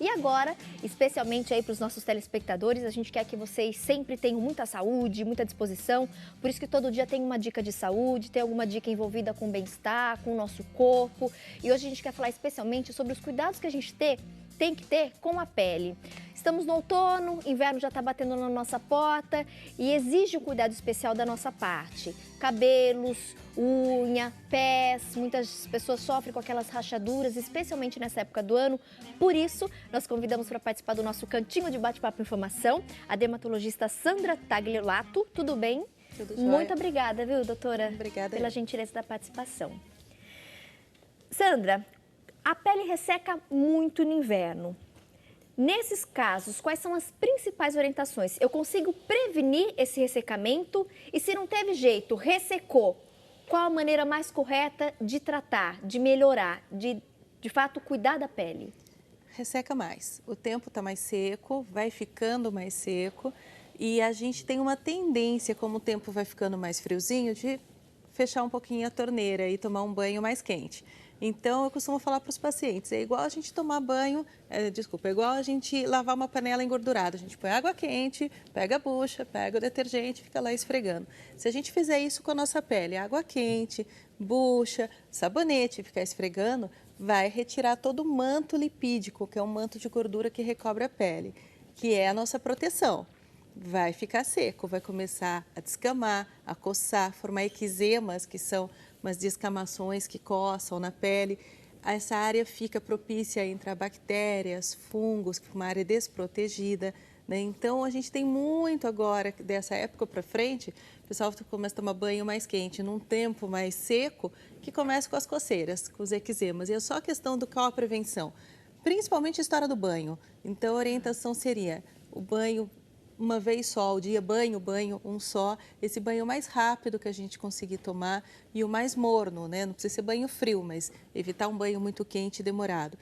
E agora, especialmente aí para os nossos telespectadores, a gente quer que vocês sempre tenham muita saúde, muita disposição. Por isso que todo dia tem uma dica de saúde, tem alguma dica envolvida com bem-estar, com o nosso corpo. E hoje a gente quer falar especialmente sobre os cuidados que a gente tem que ter com a pele. Estamos no outono, inverno já está batendo na nossa porta e exige um cuidado especial da nossa parte. Cabelos, unha, pés, muitas pessoas sofrem com aquelas rachaduras, especialmente nessa época do ano. Por isso, nós convidamos para participar do nosso Cantinho de Bate-Papo Informação a dermatologista Sandra Tagliolato. Tudo bem? Tudo jóia. Muito obrigada, viu, doutora? Obrigada. Pela gentileza da participação. Sandra, a pele resseca muito no inverno. Nesses casos, quais são as principais orientações? Eu consigo prevenir esse ressecamento? E se não teve jeito, ressecou, qual a maneira mais correta de tratar, de melhorar, de fato cuidar da pele? Resseca mais. O tempo está mais seco, vai ficando mais seco e a gente tem uma tendência, como o tempo vai ficando mais friozinho, de fechar um pouquinho a torneira e tomar um banho mais quente. Então, eu costumo falar para os pacientes, é igual a gente tomar banho, é igual a gente lavar uma panela engordurada. A gente põe água quente, pega a bucha, pega o detergente, fica lá esfregando. Se a gente fizer isso com a nossa pele, água quente, bucha, sabonete, ficar esfregando, vai retirar todo o manto lipídico, que é um manto de gordura que recobre a pele, que é a nossa proteção. Vai ficar seco, vai começar a descamar, a coçar, formar eczemas, que são umas descamações que coçam na pele. Essa área fica propícia a entrar bactérias, fungos, uma área desprotegida, né? Então, a gente tem muito agora, dessa época para frente, o pessoal começa a tomar banho mais quente, num tempo mais seco, que começa com as coceiras, com os eczemas. E é só questão do qual a prevenção, principalmente a história do banho. Então, a orientação seria o banho uma vez só ao dia, banho, um só, esse banho mais rápido que a gente conseguir tomar e o mais morno, né? Não precisa ser banho frio, mas evitar um banho muito quente e demorado.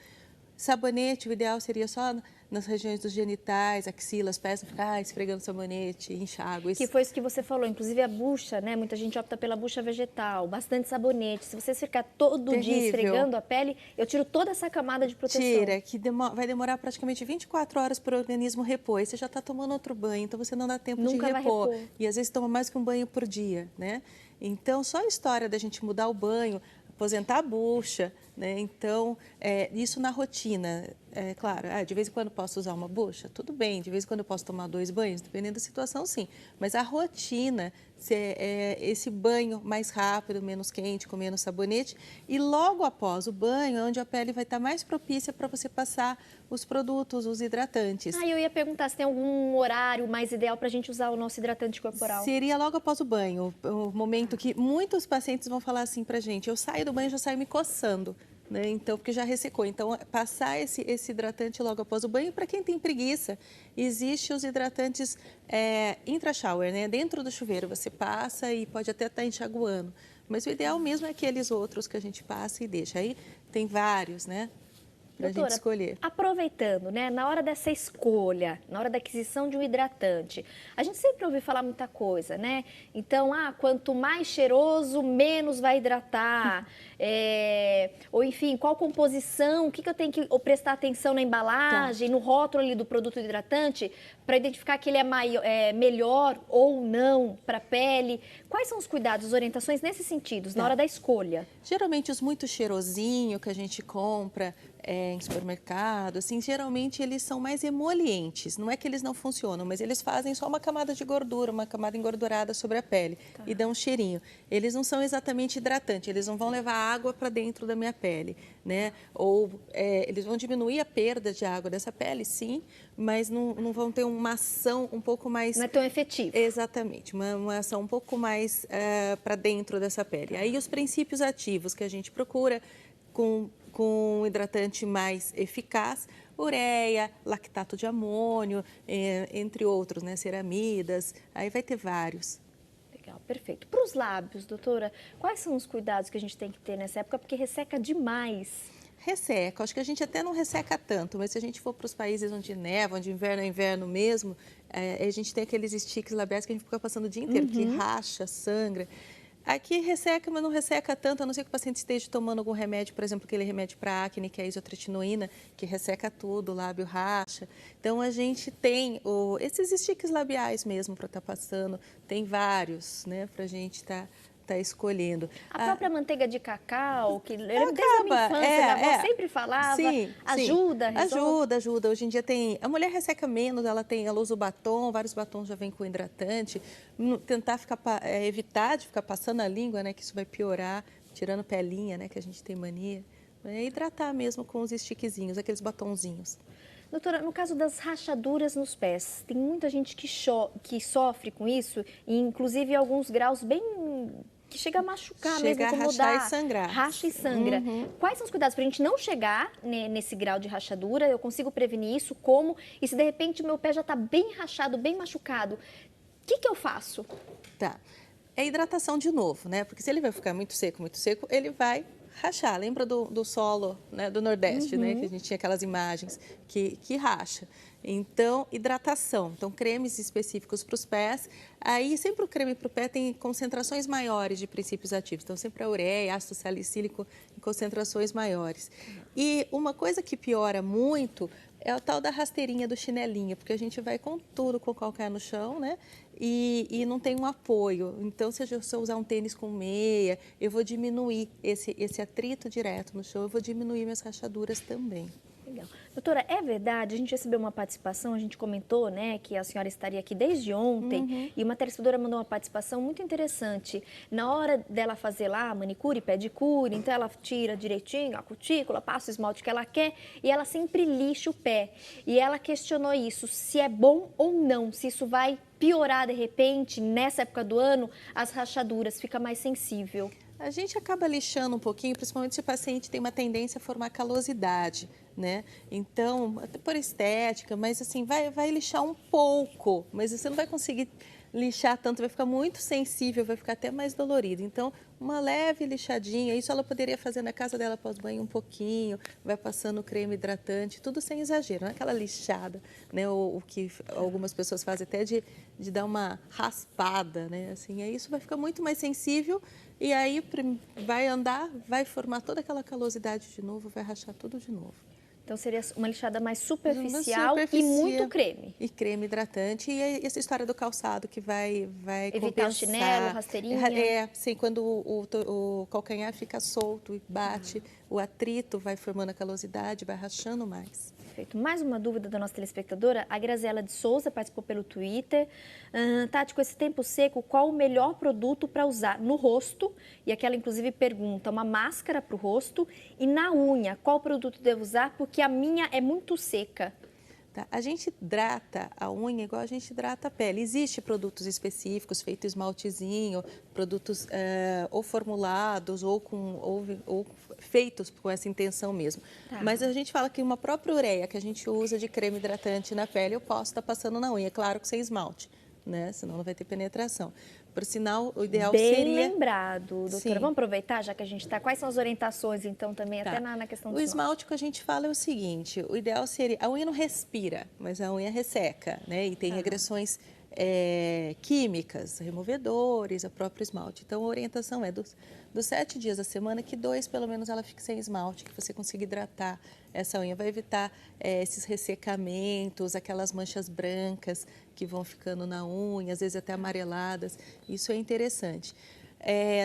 Sabonete, o ideal seria só nas regiões dos genitais, axilas, pés, ficar esfregando sabonete, enxágue. Que foi isso que você falou, inclusive a bucha, né? Muita gente opta pela bucha vegetal, bastante sabonete. Se você ficar todo dia esfregando a pele, eu tiro toda essa camada de proteção. Tira, que vai demorar praticamente 24 horas para o organismo repor. E você já está tomando outro banho, então você não dá tempo de repor. E às vezes toma mais que um banho por dia, né? Então, só a história da gente mudar o banho, aposentar a bucha, né? Então, isso na rotina, claro, de vez em quando posso usar uma bucha? Tudo bem, de vez em quando eu posso tomar 2 banhos, dependendo da situação, sim. Mas a rotina, esse banho mais rápido, menos quente, com menos sabonete, e logo após o banho, é onde a pele vai estar mais propícia para você passar os produtos, os hidratantes. Eu ia perguntar se tem algum horário mais ideal para a gente usar o nosso hidratante corporal. Seria logo após o banho, o momento que muitos pacientes vão falar assim pra gente, eu saio do banho e já saio me coçando, né? Então, porque já ressecou. Então, passar esse hidratante logo após o banho, para quem tem preguiça, existem os hidratantes intra-shower, né? Dentro do chuveiro você passa e pode até estar enxaguando. Mas o ideal mesmo é aqueles outros que a gente passa e deixa. Aí tem vários, né? Para a gente escolher. Aproveitando, né, na hora dessa escolha, na hora da aquisição de um hidratante, a gente sempre ouve falar muita coisa, né? Então, quanto mais cheiroso, menos vai hidratar. Ou enfim, qual composição, o que eu tenho que prestar atenção na embalagem, no rótulo ali do produto hidratante, para identificar que ele é melhor ou não para a pele. Quais são os cuidados, as orientações nesses sentidos, na hora da escolha? Geralmente, os muito cheirosinho que a gente compra em supermercado, assim, geralmente eles são mais emolientes. Não é que eles não funcionam, mas eles fazem só uma camada de gordura, uma camada engordurada sobre a pele e dão um cheirinho. Eles não são exatamente hidratantes, eles não vão levar água para dentro da minha pele, né? Ou eles vão diminuir a perda de água dessa pele, sim, mas não vão ter uma ação um pouco mais... Não é tão efetiva. Exatamente, uma ação um pouco mais para dentro dessa pele. Aí os princípios ativos que a gente procura com um hidratante mais eficaz, ureia, lactato de amônio, entre outros, né, ceramidas, aí vai ter vários. Legal, perfeito. Para os lábios, doutora, quais são os cuidados que a gente tem que ter nessa época, porque resseca demais? Resseca, acho que a gente até não resseca tanto, mas se a gente for para os países onde neva, onde inverno é inverno mesmo, a gente tem aqueles sticks labiais que a gente fica passando o dia inteiro, que racha, sangra. Aqui resseca, mas não resseca tanto, a não ser que o paciente esteja tomando algum remédio, por exemplo, aquele remédio para acne, que é a isotretinoína, que resseca tudo, o lábio racha. Então, a gente tem esses sticks labiais mesmo para estar passando, tem vários, né, para a gente estar escolhendo. A própria manteiga de cacau, que desde a minha Acaba, infância, minha avó sempre falava, sim, ajuda, sim. resolve. Ajuda. Hoje em dia tem, a mulher resseca menos, ela usa o batom, vários batons já vêm com hidratante. Tentar evitar de ficar passando a língua, né, que isso vai piorar, tirando pelinha, né, que a gente tem mania. É hidratar mesmo com os stickzinhos, aqueles batonzinhos. Doutora, no caso das rachaduras nos pés, tem muita gente que sofre com isso, e inclusive alguns graus bem que chega a machucar Chega mesmo, a rachar incomodar. e sangrar. Racha e sangra. Uhum. Quais são os cuidados para a gente não chegar nesse grau de rachadura? Eu consigo prevenir isso? Como? E se de repente o meu pé já está bem rachado, bem machucado, o que eu faço? Tá. É hidratação de novo, né? Porque se ele vai ficar muito seco, ele vai rachar. Lembra do solo, né, do Nordeste, né? Que a gente tinha aquelas imagens que racha. Então, hidratação. Então, cremes específicos para os pés. Aí, sempre o creme para o pé tem concentrações maiores de princípios ativos. Então, sempre a ureia, ácido salicílico em concentrações maiores. E uma coisa que piora muito é o tal da rasteirinha do chinelinho, porque a gente vai com tudo, com o calcanhar no chão, né? E não tem um apoio. Então, se eu usar um tênis com meia, eu vou diminuir esse atrito direto no chão, eu vou diminuir minhas rachaduras também. Legal. Doutora, é verdade, a gente recebeu uma participação, a gente comentou, né, que a senhora estaria aqui desde ontem, e uma telespectadora mandou uma participação muito interessante. Na hora dela fazer lá manicure, pedicure, então ela tira direitinho a cutícula, passa o esmalte que ela quer e ela sempre lixa o pé. E ela questionou isso, se é bom ou não, se isso vai piorar de repente, nessa época do ano, as rachaduras, fica mais sensível. A gente acaba lixando um pouquinho, principalmente se o paciente tem uma tendência a formar calosidade, né? Então, até por estética, mas assim, vai lixar um pouco, mas você não vai conseguir lixar tanto, vai ficar muito sensível, vai ficar até mais dolorido. Então, uma leve lixadinha, isso ela poderia fazer na casa dela pós-banho um pouquinho, vai passando creme hidratante, tudo sem exagero, não é aquela lixada, né? O que algumas pessoas fazem até de dar uma raspada, né? Assim, aí isso vai ficar muito mais sensível e aí vai andar, vai formar toda aquela calosidade de novo, vai rachar tudo de novo. Então, seria uma lixada mais superficial e muito creme. E creme hidratante. E essa história do calçado que vai evitar compensar. o chinelo, rasteirinha. Sim, quando o calcanhar fica solto e bate, o atrito vai formando a calosidade, vai rachando mais. Perfeito. Mais uma dúvida da nossa telespectadora, a Graziela de Souza participou pelo Twitter. Tati, com esse tempo seco, qual o melhor produto para usar no rosto? E aqui ela inclusive pergunta, uma máscara para o rosto. E na unha, qual produto devo usar? Porque a minha é muito seca. Tá? A gente hidrata a unha igual a gente hidrata a pele. Existem produtos específicos, feito esmaltezinho, produtos ou formulados ou feitos com essa intenção mesmo. Tá. Mas a gente fala que uma própria ureia que a gente usa de creme hidratante na pele, eu posso estar passando na unha, claro que sem esmalte, né? Senão não vai ter penetração. Por sinal, o ideal seria... Bem lembrado, doutora. Sim. Vamos aproveitar, já que a gente está... Quais são as orientações, então, também, Tá. até na questão do O esmalte que a gente fala é o seguinte, o ideal seria... A unha não respira, mas a unha resseca, né? E tem regressões químicas, removedores, o próprio esmalte. Então, a orientação é dos 7 dias da semana, que 2, pelo menos, ela fique sem esmalte, que você consiga hidratar essa unha. Vai evitar esses ressecamentos, aquelas manchas brancas que vão ficando na unha, às vezes até amareladas. Isso é interessante.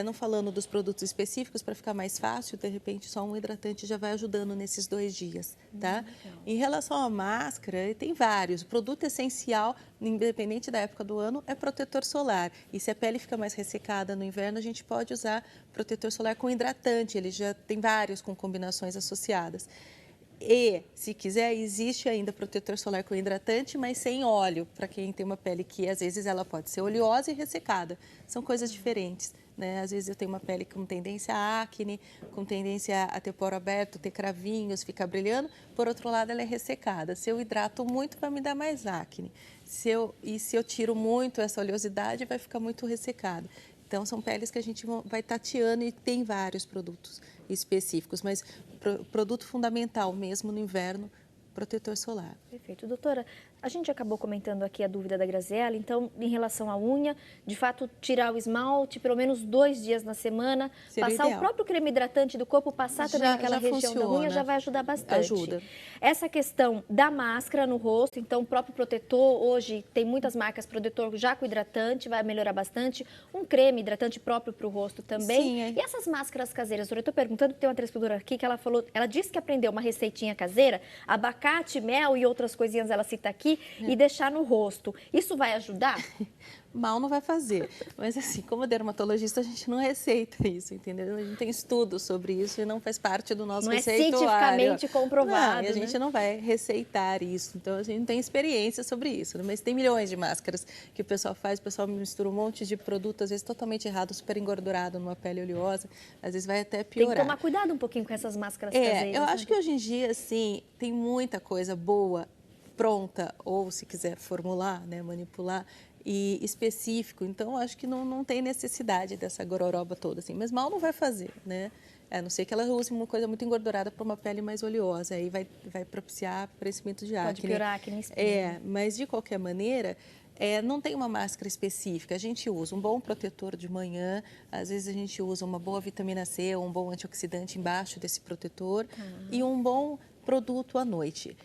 Não falando dos produtos específicos, para ficar mais fácil, de repente só um hidratante já vai ajudando nesses 2 dias, tá? Em relação à máscara, tem vários. O produto essencial, independente da época do ano, é protetor solar. E se a pele fica mais ressecada no inverno, a gente pode usar protetor solar com hidratante. Ele já tem vários com combinações associadas. E, se quiser, existe ainda protetor solar com hidratante, mas sem óleo, para quem tem uma pele que, às vezes, ela pode ser oleosa e ressecada. São coisas diferentes, né? Às vezes eu tenho uma pele com tendência a acne, com tendência a ter poro aberto, ter cravinhos, ficar brilhando. Por outro lado, ela é ressecada. Se eu hidrato muito, vai me dar mais acne. Se eu tiro muito essa oleosidade, vai ficar muito ressecada. Então, são peles que a gente vai tateando e tem vários produtos específicos, mas produto fundamental mesmo no inverno, protetor solar. Perfeito. Doutora, a gente acabou comentando aqui a dúvida da Graziella, então, em relação à unha, de fato, tirar o esmalte pelo menos 2 dias na semana, Seria passar o ideal. próprio creme hidratante do corpo, passar também naquela região da unha, já vai ajudar bastante. Ajuda. Essa questão da máscara no rosto, então, o próprio protetor, hoje tem muitas marcas protetor já com hidratante, vai melhorar bastante. Um creme hidratante próprio para o rosto também. Sim, E essas máscaras caseiras, doutora, eu estou perguntando, tem uma telespectadora aqui que ela falou, ela disse que aprendeu uma receitinha caseira, abacate, mel e outras coisinhas, ela cita aqui, e deixar no rosto. Isso vai ajudar? Mal não vai fazer. Mas assim, como dermatologista, a gente não receita isso, entendeu? A gente tem estudos sobre isso e não faz parte do nosso receituário. Não é cientificamente comprovado, não, e a gente não vai receitar isso. Então, a gente não tem experiência sobre isso. Né? Mas tem milhões de máscaras que o pessoal faz. O pessoal mistura um monte de produto, às vezes totalmente errado, super engordurado numa pele oleosa. Às vezes vai até piorar. Tem que tomar cuidado um pouquinho com essas máscaras caseiras. Eu acho que hoje em dia, assim, tem muita coisa boa, pronta, ou se quiser formular, né, manipular, e específico, então acho que não tem necessidade dessa gororoba toda, assim, mas mal não vai fazer, né? A não ser que ela use uma coisa muito engordurada para uma pele mais oleosa, aí vai propiciar aparecimento de acne. Pode piorar acne. Mas de qualquer maneira, não tem uma máscara específica. A gente usa um bom protetor de manhã, às vezes a gente usa uma boa vitamina C, um bom antioxidante embaixo desse protetor e um bom produto à noite.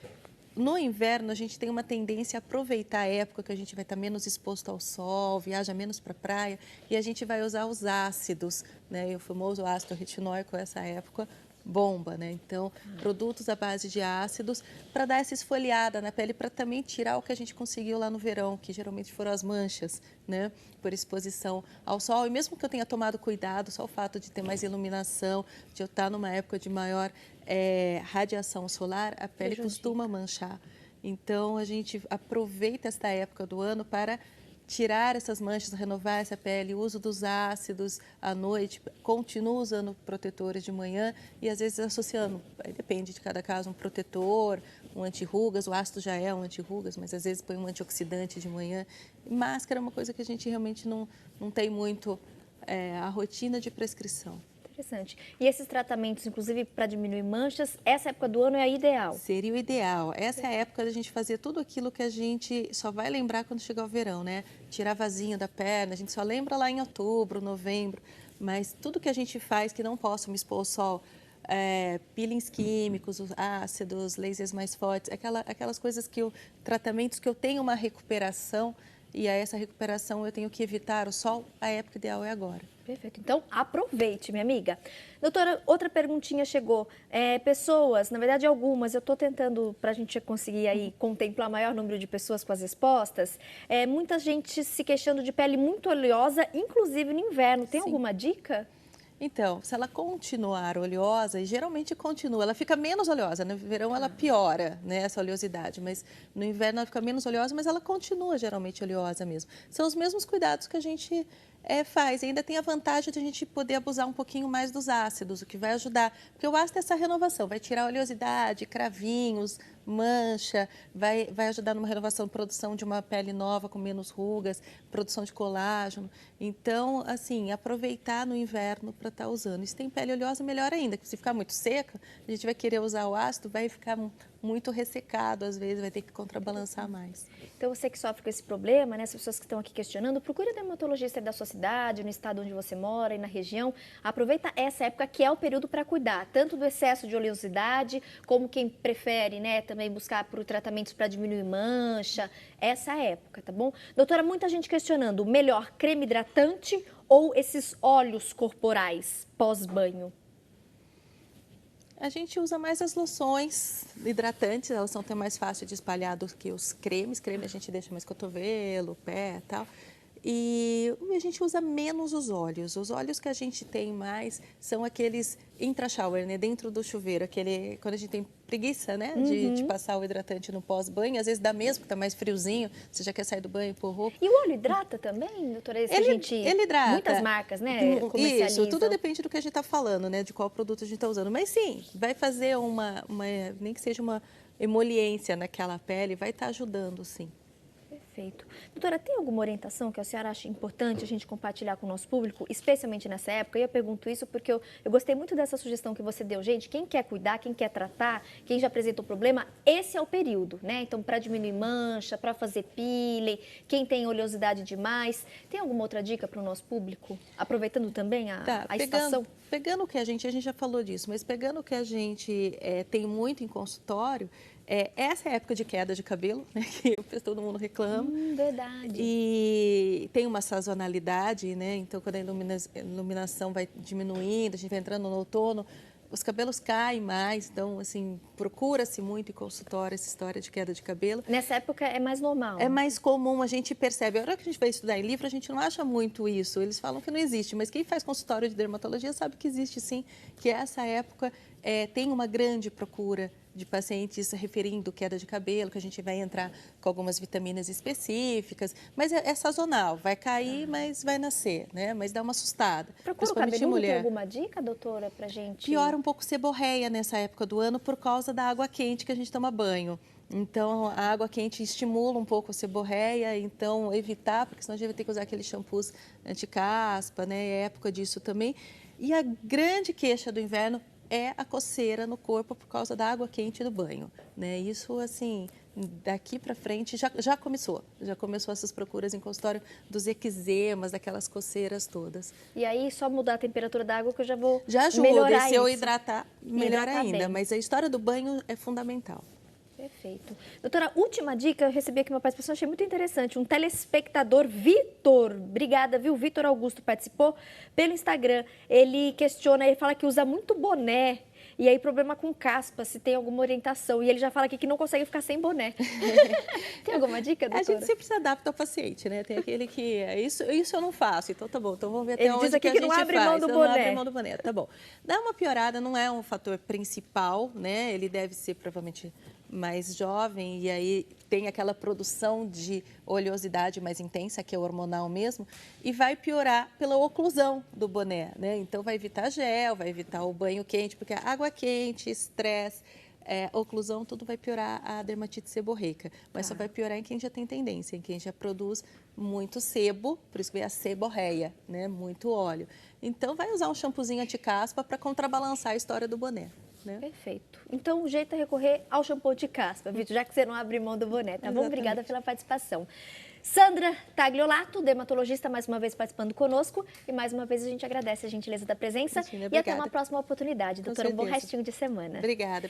No inverno, a gente tem uma tendência a aproveitar a época que a gente vai estar menos exposto ao sol, viaja menos para a praia, e a gente vai usar os ácidos, né? E o famoso ácido retinóico, essa época, bomba, né? Então, produtos à base de ácidos para dar essa esfoliada na pele, para também tirar o que a gente conseguiu lá no verão, que geralmente foram as manchas, né? Por exposição ao sol. E mesmo que eu tenha tomado cuidado, só o fato de ter mais iluminação, de eu estar numa época de maior radiação solar, a pele costuma manchar. Então, a gente aproveita esta época do ano para tirar essas manchas, renovar essa pele, uso dos ácidos à noite, continua usando protetores de manhã e às vezes associando, aí depende de cada caso, um protetor, um anti-rugas, o ácido já é um anti-rugas, mas às vezes põe um antioxidante de manhã. E máscara é uma coisa que a gente realmente não tem muito a rotina de prescrição. Interessante. E esses tratamentos, inclusive para diminuir manchas, essa época do ano é a ideal? Seria o ideal. Essa é a época da gente fazer tudo aquilo que a gente só vai lembrar quando chegar o verão, né? Tirar vasinho da perna, a gente só lembra lá em outubro, novembro. Mas tudo que a gente faz que não possa me expor ao sol, peelings químicos, os ácidos, lasers mais fortes, aquelas coisas tratamentos que eu tenho uma recuperação e a essa recuperação eu tenho que evitar o sol, a época ideal é agora. Perfeito. Então, aproveite, minha amiga. Doutora, outra perguntinha chegou. Pessoas, na verdade algumas, eu estou tentando, para a gente conseguir aí contemplar maior número de pessoas com as respostas, muita gente se queixando de pele muito oleosa, inclusive no inverno. Tem alguma dica? Então, se ela continuar oleosa, e geralmente continua, ela fica menos oleosa. No verão ela piora, né, essa oleosidade, mas no inverno ela fica menos oleosa, mas ela continua geralmente oleosa mesmo. São os mesmos cuidados que a gente faz. E ainda tem a vantagem de a gente poder abusar um pouquinho mais dos ácidos, o que vai ajudar. Porque o ácido é essa renovação, vai tirar a oleosidade, cravinhos, mancha, vai ajudar numa renovação, produção de uma pele nova com menos rugas, produção de colágeno. Então, assim, aproveitar no inverno para estar usando. E se tem pele oleosa, melhor ainda, porque se ficar muito seca, a gente vai querer usar o ácido, vai ficar muito ressecado, às vezes vai ter que contrabalançar mais. Então, você que sofre com esse problema, né, as pessoas que estão aqui questionando, procure o dermatologista da sua cidade, no estado onde você mora e na região. Aproveita essa época que é o período para cuidar, tanto do excesso de oleosidade, como quem prefere, né, também buscar por tratamentos para diminuir mancha, essa época, tá bom? Doutora, muita gente questionando, melhor creme hidratante ou esses óleos corporais pós-banho? A gente usa mais as loções hidratantes, elas são até mais fáceis de espalhar do que os cremes. Creme a gente deixa mais cotovelo, pé e tal. E a gente usa menos os óleos. Os óleos que a gente tem mais são aqueles intra-shower, né? Dentro do chuveiro. Quando a gente tem preguiça, né? De passar o hidratante no pós-banho. Às vezes dá mesmo, que tá mais friozinho. Você já quer sair do banho e pôr roupa. E o óleo hidrata também, doutora? Ele hidrata. Muitas marcas, né? Isso, tudo depende do que a gente está falando, né? De qual produto a gente está usando. Mas sim, vai fazer nem que seja uma emoliência naquela pele, vai estar ajudando, sim. Perfeito. Doutora, tem alguma orientação que a senhora acha importante a gente compartilhar com o nosso público, especialmente nessa época? E eu pergunto isso porque eu gostei muito dessa sugestão que você deu. Gente, quem quer cuidar, quem quer tratar, quem já apresentou problema, esse é o período, né? Então, para diminuir mancha, para fazer peeling, quem tem oleosidade demais. Tem alguma outra dica para o nosso público? Aproveitando também a estação? Pegando o que a gente já falou disso, mas pegando o que a gente tem muito em consultório, essa é a época de queda de cabelo, né, que todo mundo reclama. Verdade. E tem uma sazonalidade, né? Então, quando a iluminação vai diminuindo, a gente vai entrando no outono, os cabelos caem mais. Então, assim, procura-se muito em consultório essa história de queda de cabelo. Nessa época é mais normal. É mais comum, a gente percebe. A hora que a gente vai estudar em livro, a gente não acha muito isso. Eles falam que não existe, mas quem faz consultório de dermatologia sabe que existe sim, que essa época tem uma grande procura de pacientes referindo queda de cabelo, que a gente vai entrar com algumas vitaminas específicas, mas é sazonal, vai cair, mas vai nascer, né? Mas dá uma assustada. Procura o cabeludo, tem alguma dica, doutora, pra gente? Piora um pouco seborreia nessa época do ano por causa da água quente que a gente toma banho. Então, a água quente estimula um pouco a seborreia, então evitar, porque senão a gente vai ter que usar aqueles shampoos anti-caspa, né? É época disso também. E a grande queixa do inverno é a coceira no corpo por causa da água quente do banho, né? Isso, assim, daqui para frente já começou essas procuras em consultório dos eczemas, daquelas coceiras todas. E aí, só mudar a temperatura da água que eu já vou já ajuda, melhorar se eu isso. hidratar, melhor ainda, bem. mas a história do banho é fundamental. Perfeito. Doutora, última dica, eu recebi aqui uma participação, achei muito interessante. Um telespectador, Vitor, obrigada, viu? Vitor Augusto participou pelo Instagram. Ele questiona, ele fala que usa muito boné. E aí, problema com caspa, se tem alguma orientação. E ele já fala aqui que não consegue ficar sem boné. Tem alguma dica, doutora? A gente sempre se adapta ao paciente, né? Tem aquele que, isso eu não faço, então tá bom. Então vamos ver até ele onde diz aqui que a gente não abre faz. mão do boné. Não abre mão do boné, tá bom. Dá uma piorada, não é um fator principal, né? Ele deve ser provavelmente mais jovem e aí tem aquela produção de oleosidade mais intensa, que é hormonal mesmo, e vai piorar pela oclusão do boné, né? Então vai evitar gel, vai evitar o banho quente, porque água quente, estresse, oclusão, tudo vai piorar a dermatite seborreica. Mas só vai piorar em quem já tem tendência, em quem já produz muito sebo, por isso que vem a seborreia, né? Muito óleo. Então vai usar um shampoozinho anti-caspa para contrabalançar a história do boné. Né? Perfeito. Então, o jeito é recorrer ao shampoo de caspa, Vitor, já que você não abre mão do boné, tá bom? Obrigada pela participação. Sandra Tagliolato, dermatologista, mais uma vez participando conosco. E mais uma vez a gente agradece a gentileza da presença. Imagina, e até uma próxima oportunidade. Doutora, um bom restinho de semana. Obrigada.